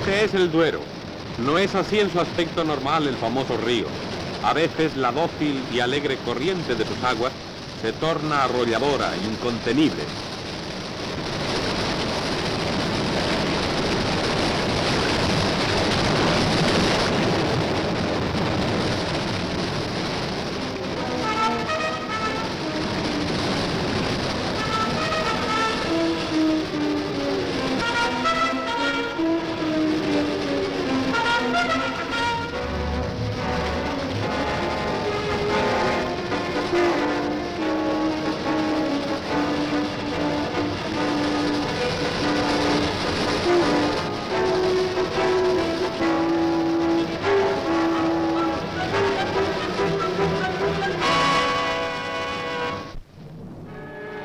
Este es el Duero. No es así en su aspecto normal el famoso río. A veces la dócil y alegre corriente de sus aguas se torna arrolladora, incontenible.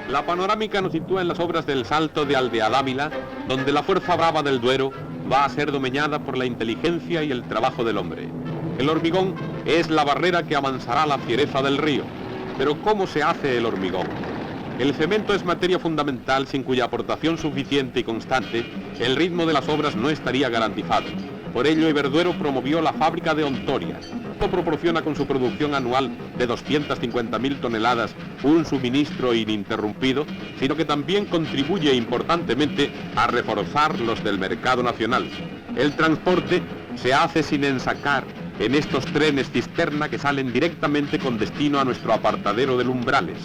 La panorámica nos sitúa en las obras del Salto de Aldeadávila, donde la fuerza brava del Duero va a ser domeñada por la inteligencia y el trabajo del hombre. El hormigón es la barrera que amansará la fiereza del río. Pero ¿cómo se hace el hormigón? El cemento es materia fundamental sin cuya aportación suficiente y constante el ritmo de las obras no estaría garantizado. Por ello, Iberduero promovió la fábrica de Ontoria. No proporciona con su producción anual de 250.000 toneladas un suministro ininterrumpido, sino que también contribuye importantemente a reforzar los del mercado nacional. El transporte se hace sin ensacar en estos trenes cisterna que salen directamente con destino a nuestro apartadero de Lumbrales.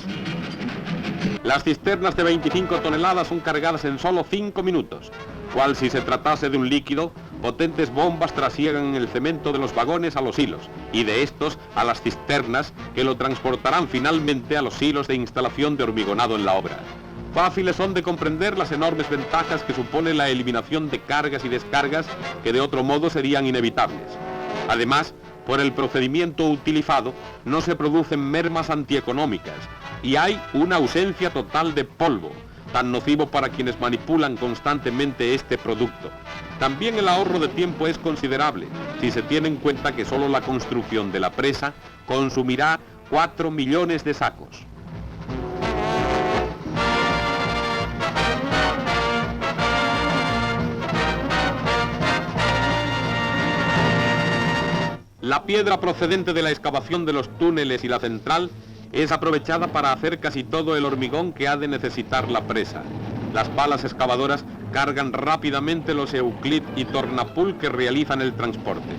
Las cisternas de 25 toneladas son cargadas en solo 5 minutos. Cual si se tratase de un líquido, potentes bombas trasiegan el cemento de los vagones a los hilos y de estos a las cisternas que lo transportarán finalmente a los hilos de instalación de hormigonado en la obra. Fáciles son de comprender las enormes ventajas que supone la eliminación de cargas y descargas que de otro modo serían inevitables. Además, por el procedimiento utilizado no se producen mermas antieconómicas y hay una ausencia total de polvo, tan nocivo para quienes manipulan constantemente este producto. También el ahorro de tiempo es considerable, si se tiene en cuenta que solo la construcción de la presa consumirá 4 millones de sacos. La piedra procedente de la excavación de los túneles y la central es aprovechada para hacer casi todo el hormigón que ha de necesitar la presa. Las palas excavadoras cargan rápidamente los Euclid y Tornapul que realizan el transporte.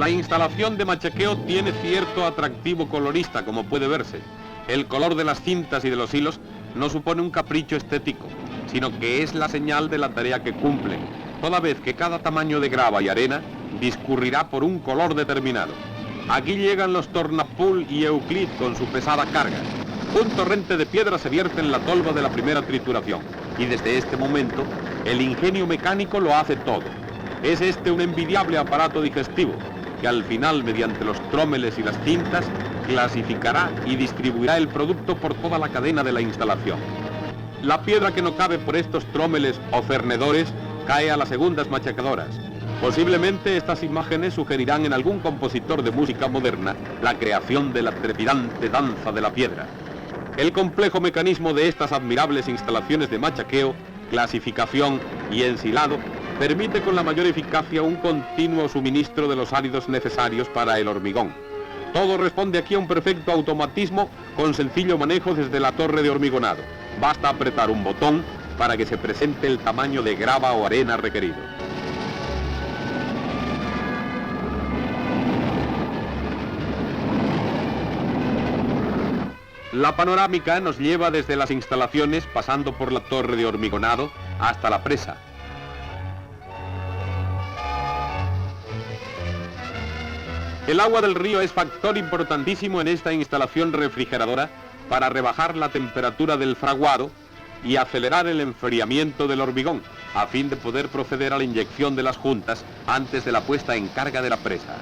La instalación de machaqueo tiene cierto atractivo colorista, como puede verse. El color de las cintas y de los hilos no supone un capricho estético, sino que es la señal de la tarea que cumplen, toda vez que cada tamaño de grava y arena discurrirá por un color determinado. Aquí llegan los Tornapul y Euclid con su pesada carga. Un torrente de piedra se vierte en la tolva de la primera trituración, y desde este momento el ingenio mecánico lo hace todo. Es este un envidiable aparato digestivo, que al final, mediante los trómeles y las cintas, clasificará y distribuirá el producto por toda la cadena de la instalación. La piedra que no cabe por estos trómeles o cernedores cae a las segundas machacadoras. Posiblemente estas imágenes sugerirán en algún compositor de música moderna la creación de la trepidante danza de la piedra. El complejo mecanismo de estas admirables instalaciones de machaqueo, clasificación y ensilado permite con la mayor eficacia un continuo suministro de los áridos necesarios para el hormigón. Todo responde aquí a un perfecto automatismo con sencillo manejo desde la torre de hormigonado. Basta apretar un botón para que se presente el tamaño de grava o arena requerido. La panorámica nos lleva desde las instalaciones, pasando por la torre de hormigonado, hasta la presa. El agua del río es factor importantísimo en esta instalación refrigeradora para rebajar la temperatura del fraguado y acelerar el enfriamiento del hormigón, a fin de poder proceder a la inyección de las juntas antes de la puesta en carga de la presa.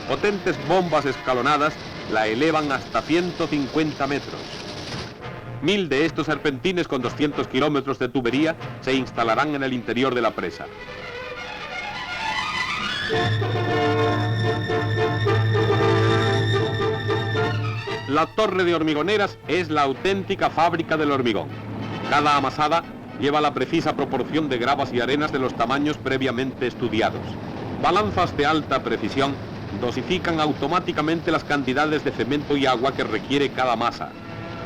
Potentes bombas escalonadas la elevan hasta 150 metros. 1000 de estos serpentines con 200 kilómetros de tubería se instalarán en el interior de la presa. La torre de hormigoneras es la auténtica fábrica del hormigón. Cada amasada lleva la precisa proporción de gravas y arenas de los tamaños previamente estudiados. Balanzas de alta precisión dosifican automáticamente las cantidades de cemento y agua que requiere cada masa.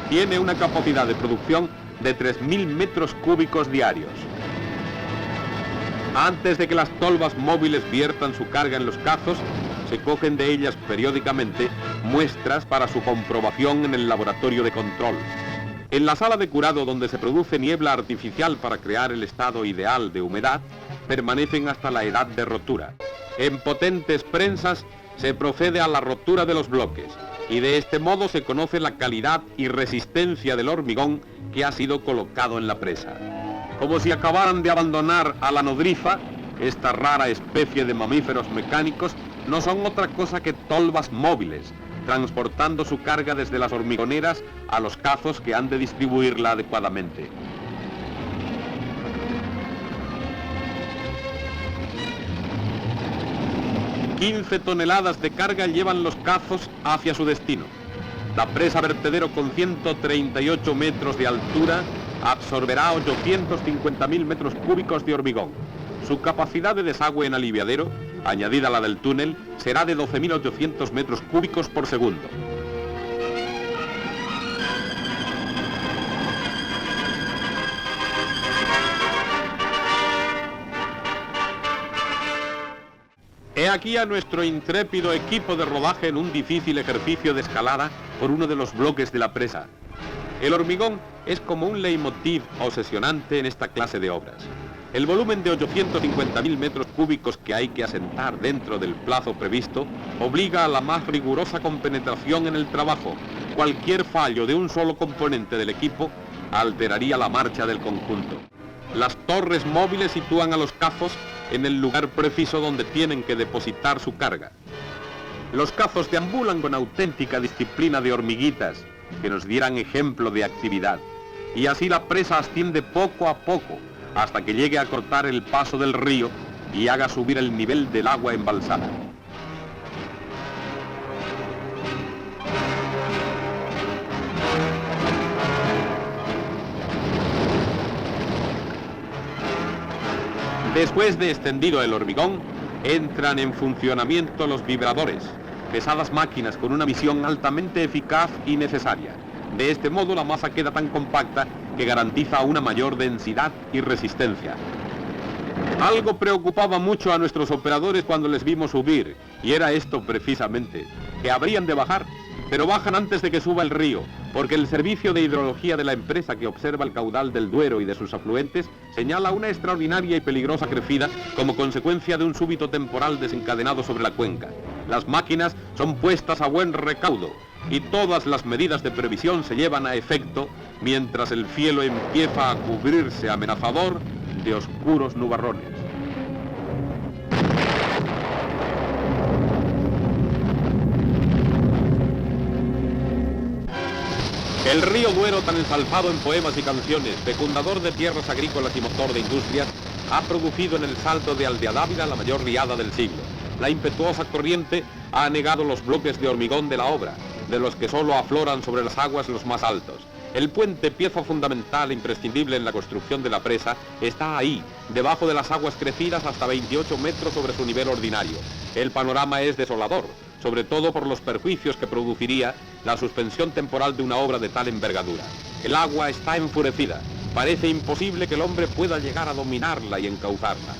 Tiene una capacidad de producción de 3000 metros cúbicos diarios. Antes de que las tolvas móviles viertan su carga en los cazos, se cogen de ellas periódicamente muestras para su comprobación en el laboratorio de control. En la sala de curado, donde se produce niebla artificial para crear el estado ideal de humedad, permanecen hasta la edad de rotura. En potentes prensas se procede a la rotura de los bloques y de este modo se conoce la calidad y resistencia del hormigón que ha sido colocado en la presa. Como si acabaran de abandonar a la nodriza, esta rara especie de mamíferos mecánicos no son otra cosa que tolvas móviles, transportando su carga desde las hormigoneras a los cazos que han de distribuirla adecuadamente. ...15 toneladas de carga llevan los cazos hacia su destino. La presa vertedero, con 138 metros de altura, absorberá 850.000 metros cúbicos de hormigón. Su capacidad de desagüe en aliviadero, añadida a la del túnel, será de 12.800 metros cúbicos por segundo. He aquí a nuestro intrépido equipo de rodaje en un difícil ejercicio de escalada por uno de los bloques de la presa. El hormigón es como un leitmotiv obsesionante en esta clase de obras. El volumen de 850.000 metros cúbicos que hay que asentar dentro del plazo previsto obliga a la más rigurosa compenetración en el trabajo. Cualquier fallo de un solo componente del equipo alteraría la marcha del conjunto. Las torres móviles sitúan a los cazos en el lugar preciso donde tienen que depositar su carga. Los cazos deambulan con auténtica disciplina de hormiguitas que nos dieran ejemplo de actividad. Y así la presa asciende poco a poco hasta que llegue a cortar el paso del río y haga subir el nivel del agua embalsada. Después de extendido el hormigón, entran en funcionamiento los vibradores, pesadas máquinas con una misión altamente eficaz y necesaria. De este modo la masa queda tan compacta que garantiza una mayor densidad y resistencia. Algo preocupaba mucho a nuestros operadores cuando les vimos subir, y era esto precisamente, que habrían de bajar, pero bajan antes de que suba el río, porque el servicio de hidrología de la empresa que observa el caudal del Duero y de sus afluentes señala una extraordinaria y peligrosa crecida como consecuencia de un súbito temporal desencadenado sobre la cuenca. Las máquinas son puestas a buen recaudo y todas las medidas de previsión se llevan a efecto mientras el cielo empieza a cubrirse amenazador de oscuros nubarrones. El río Duero, tan ensalzado en poemas y canciones, fecundador de tierras agrícolas y motor de industrias, ha producido en el Salto de Aldeadávila la mayor riada del siglo. La impetuosa corriente ha anegado los bloques de hormigón de la obra, de los que solo afloran sobre las aguas los más altos. El puente, pieza fundamental e imprescindible en la construcción de la presa, está ahí, debajo de las aguas crecidas hasta 28 metros sobre su nivel ordinario. El panorama es desolador, sobre todo por los perjuicios que produciría la suspensión temporal de una obra de tal envergadura. El agua está enfurecida. Parece imposible que el hombre pueda llegar a dominarla y encauzarla.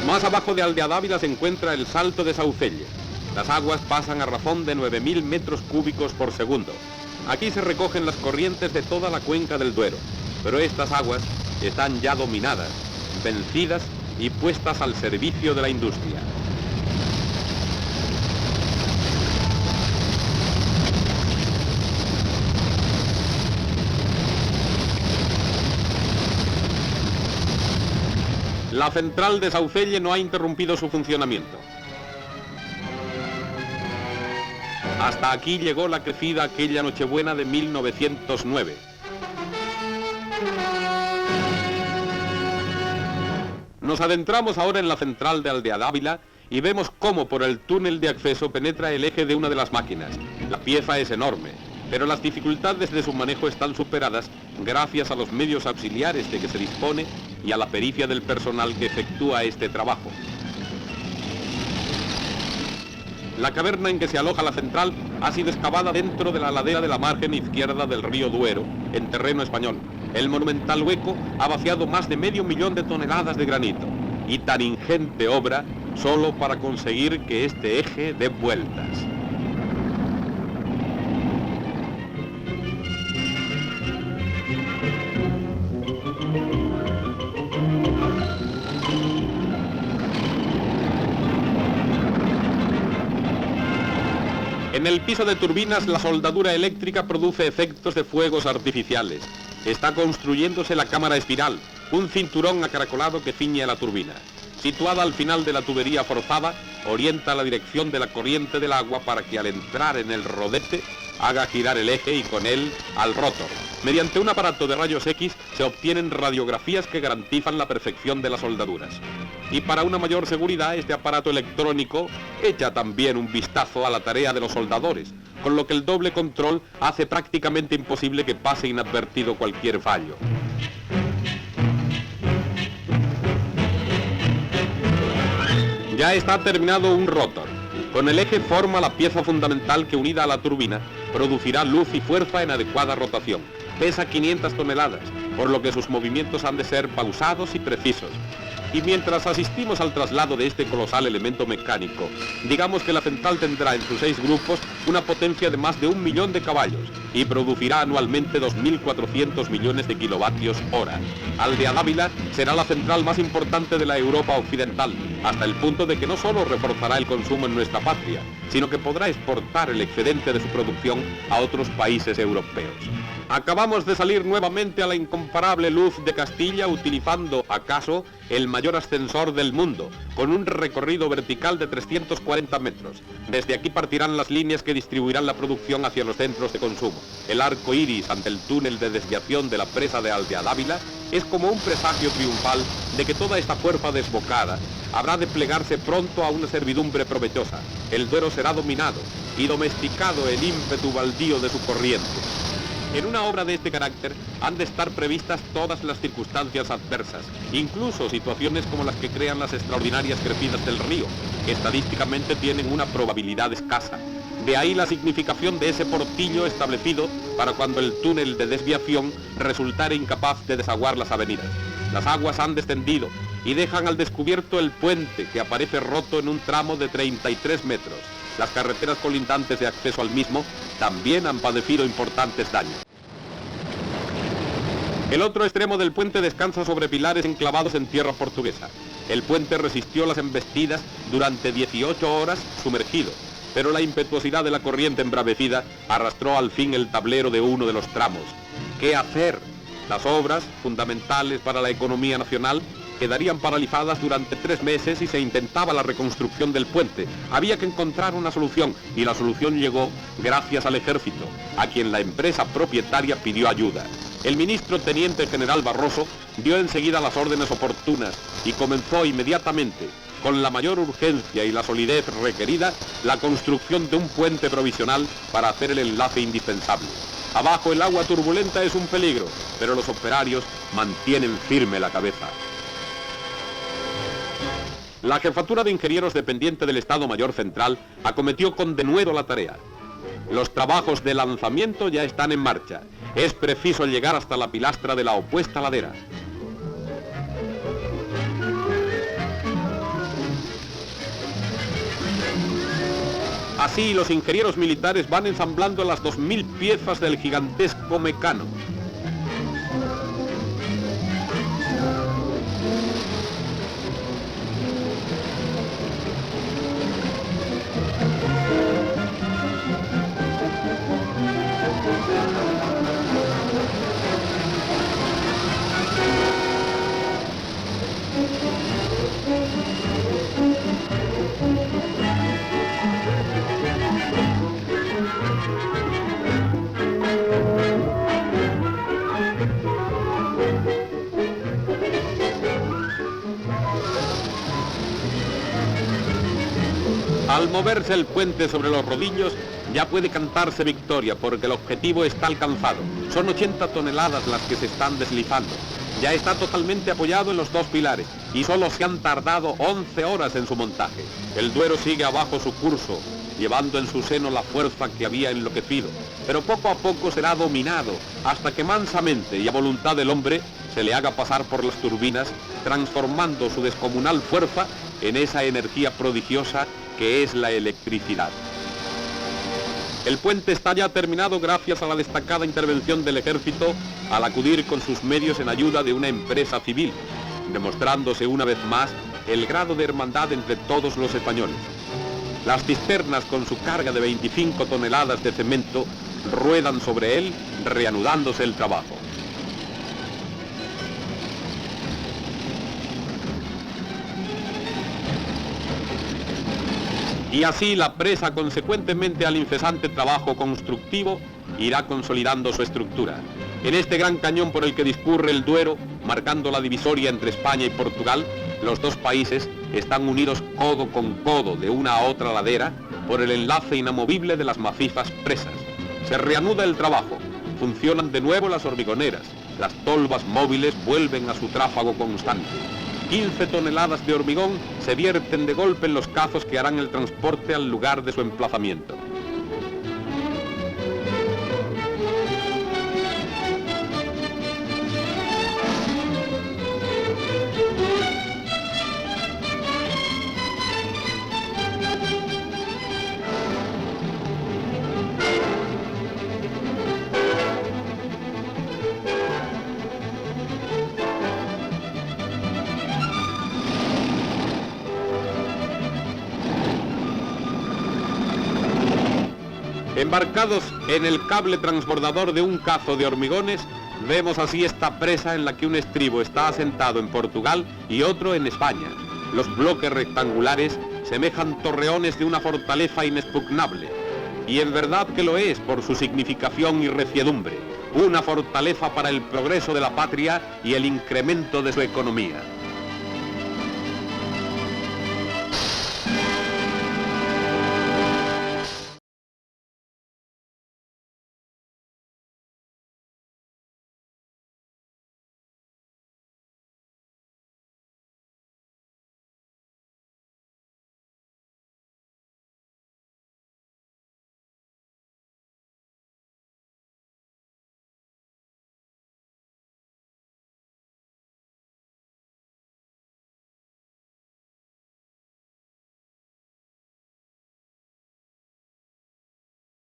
Más abajo de Aldeadávila se encuentra el Salto de Saucelle. Las aguas pasan a razón de 9.000 metros cúbicos por segundo. Aquí se recogen las corrientes de toda la cuenca del Duero, pero estas aguas están ya dominadas, vencidas y puestas al servicio de la industria. La central de Saucelle no ha interrumpido su funcionamiento. Hasta aquí llegó la crecida aquella Nochebuena de 1909. Nos adentramos ahora en la central de Aldeadávila y vemos cómo por el túnel de acceso penetra el eje de una de las máquinas. La pieza es enorme, pero las dificultades de su manejo están superadas gracias a los medios auxiliares de que se dispone y a la pericia del personal que efectúa este trabajo. La caverna en que se aloja la central ha sido excavada dentro de la ladera de la margen izquierda del río Duero, en terreno español. El monumental hueco ha vaciado más de 500.000 de toneladas de granito. Y tan ingente obra solo para conseguir que este eje dé vueltas. En el piso de turbinas, la soldadura eléctrica produce efectos de fuegos artificiales. Está construyéndose la cámara espiral, un cinturón acaracolado que ciñe a la turbina. Situada al final de la tubería forzada, orienta la dirección de la corriente del agua para que al entrar en el rodete haga girar el eje y con él al rotor. Mediante un aparato de rayos X se obtienen radiografías que garantizan la perfección de las soldaduras. Y para una mayor seguridad, este aparato electrónico echa también un vistazo a la tarea de los soldadores, con lo que el doble control hace prácticamente imposible que pase inadvertido cualquier fallo. Ya está terminado un rotor. Con el eje forma la pieza fundamental que, unida a la turbina, producirá luz y fuerza en adecuada rotación. Pesa 500 toneladas, por lo que sus movimientos han de ser pausados y precisos. Y mientras asistimos al traslado de este colosal elemento mecánico, digamos que la central tendrá en sus 6 grupos una potencia de más de 1 millón de caballos y producirá anualmente 2.400 millones de kilovatios hora. Aldeadávila será la central más importante de la Europa occidental, hasta el punto de que no solo reforzará el consumo en nuestra patria, sino que podrá exportar el excedente de su producción a otros países europeos. Acabamos de salir nuevamente a la incomparable luz de Castilla utilizando, acaso, el mayor ascensor del mundo, con un recorrido vertical de 340 metros. Desde aquí partirán las líneas que distribuirán la producción hacia los centros de consumo. El arco iris ante el túnel de desviación de la presa de Aldeadávila es como un presagio triunfal de que toda esta fuerza desbocada habrá de plegarse pronto a una servidumbre provechosa. El Duero será dominado y domesticado el ímpetu baldío de su corriente. En una obra de este carácter han de estar previstas todas las circunstancias adversas, incluso situaciones como las que crean las extraordinarias crecidas del río, que estadísticamente tienen una probabilidad escasa. De ahí la significación de ese portillo establecido para cuando el túnel de desviación resultare incapaz de desaguar las avenidas. Las aguas han descendido y dejan al descubierto el puente, que aparece roto en un tramo de 33 metros. Las carreteras colindantes de acceso al mismo también han padecido importantes daños. El otro extremo del puente descansa sobre pilares enclavados en tierra portuguesa. El puente resistió las embestidas durante 18 horas sumergido, pero la impetuosidad de la corriente embravecida arrastró al fin el tablero de uno de los tramos. ¿Qué hacer? Las obras, fundamentales para la economía nacional, quedarían paralizadas durante 3 meses y se intentaba la reconstrucción del puente. Había que encontrar una solución y la solución llegó gracias al ejército, a quien la empresa propietaria pidió ayuda. El ministro teniente general Barroso dio enseguida las órdenes oportunas y comenzó inmediatamente, con la mayor urgencia y la solidez requerida, la construcción de un puente provisional para hacer el enlace indispensable. Abajo el agua turbulenta es un peligro, pero los operarios mantienen firme la cabeza. La Jefatura de Ingenieros dependiente del Estado Mayor Central acometió con denuedo la tarea. Los trabajos de lanzamiento ya están en marcha. Es preciso llegar hasta la pilastra de la opuesta ladera. Así, los ingenieros militares van ensamblando las 2.000 piezas del gigantesco mecano. Al moverse el puente sobre los rodillos, ya puede cantarse victoria porque el objetivo está alcanzado. Son 80 toneladas las que se están deslizando. Ya está totalmente apoyado en los dos pilares y solo se han tardado 11 horas en su montaje. El Duero sigue abajo su curso, llevando en su seno la fuerza que había enloquecido, pero poco a poco será dominado hasta que mansamente y a voluntad del hombre se le haga pasar por las turbinas, transformando su descomunal fuerza en esa energía prodigiosa que es la electricidad. El puente está ya terminado gracias a la destacada intervención del ejército al acudir con sus medios en ayuda de una empresa civil, demostrándose una vez más el grado de hermandad entre todos los españoles. Las cisternas con su carga de 25 toneladas de cemento ruedan sobre él, reanudándose el trabajo. Y así la presa, consecuentemente al incesante trabajo constructivo, irá consolidando su estructura. En este gran cañón por el que discurre el Duero, marcando la divisoria entre España y Portugal, los dos países están unidos codo con codo de una a otra ladera por el enlace inamovible de las macizas presas. Se reanuda el trabajo, funcionan de nuevo las hormigoneras, las tolvas móviles vuelven a su tráfago constante. 15 toneladas de hormigón se vierten de golpe en los cazos que harán el transporte al lugar de su emplazamiento. Embarcados en el cable transbordador de un cazo de hormigones, vemos así esta presa en la que un estribo está asentado en Portugal y otro en España. Los bloques rectangulares semejan torreones de una fortaleza inexpugnable, y en verdad que lo es por su significación y reciedumbre, una fortaleza para el progreso de la patria y el incremento de su economía.